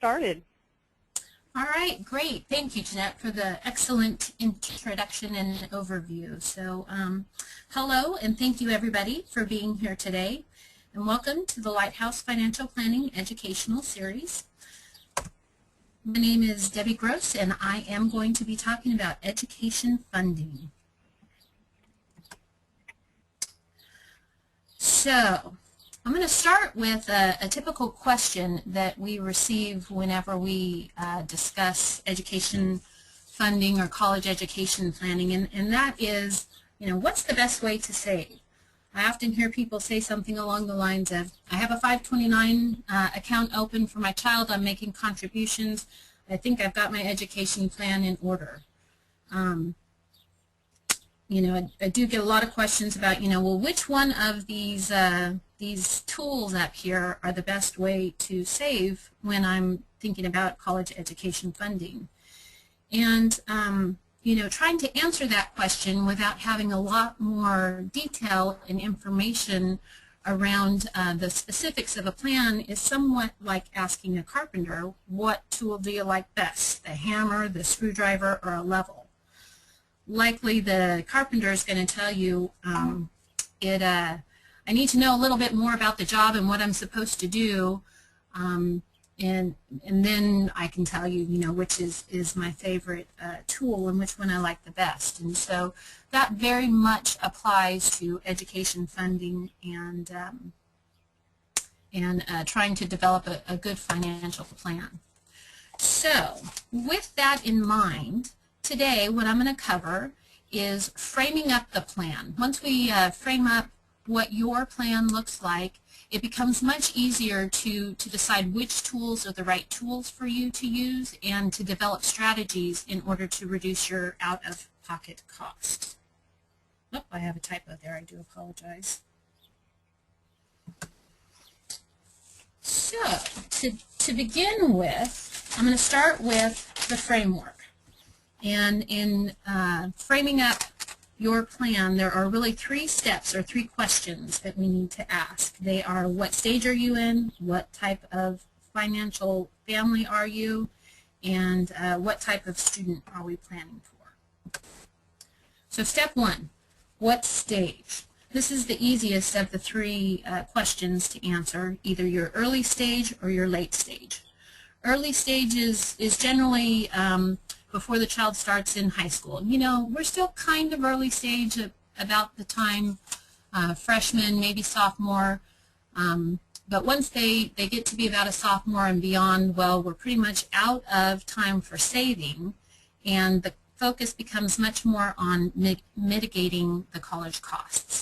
started. All right, great. Thank you, Jeanette, for the excellent introduction and overview. So, hello, and thank you, everybody, for being here today. And welcome to the Lighthouse Financial Planning Educational Series. My name is Debbie Gross, and I am going to be talking about education funding. So, I'm going to start with a typical question that we receive whenever we discuss education funding or college education planning, and that is, what's the best way to save? I often hear people say something along the lines of, I have a 529 account open for my child, I'm making contributions, I think I've got my education plan in order. I do get a lot of questions about, well, which one of these tools up here are the best way to save when I'm thinking about college education funding? And, trying to answer that question without having a lot more detail and information around the specifics of a plan is somewhat like asking a carpenter, what tool do you like best, the hammer, the screwdriver, or a level? Likely the carpenter is going to tell you I need to know a little bit more about the job and what I'm supposed to do, and then I can tell you, which is my favorite tool and which one I like the best. And so that very much applies to education funding and trying to develop a good financial plan. So with that in mind, today what I'm going to cover is framing up the plan. Once we frame up what your plan looks like, it becomes much easier to decide which tools are the right tools for you to use and to develop strategies in order to reduce your out-of-pocket costs. Oh, I have a typo there. I do apologize. So, to begin with, I'm going to start with the framework. And in framing up your plan, there are really three steps or three questions that we need to ask. They are, what stage are you in, what type of financial family are you, and what type of student are we planning for? So step one, what stage? This is the easiest of the three questions to answer, either your early stage or your late stage. Early stage is generally before the child starts in high school. We're still kind of early stage at about the time freshman, maybe sophomore, but once they get to be about a sophomore and beyond, well, we're pretty much out of time for saving, and the focus becomes much more on mitigating the college costs.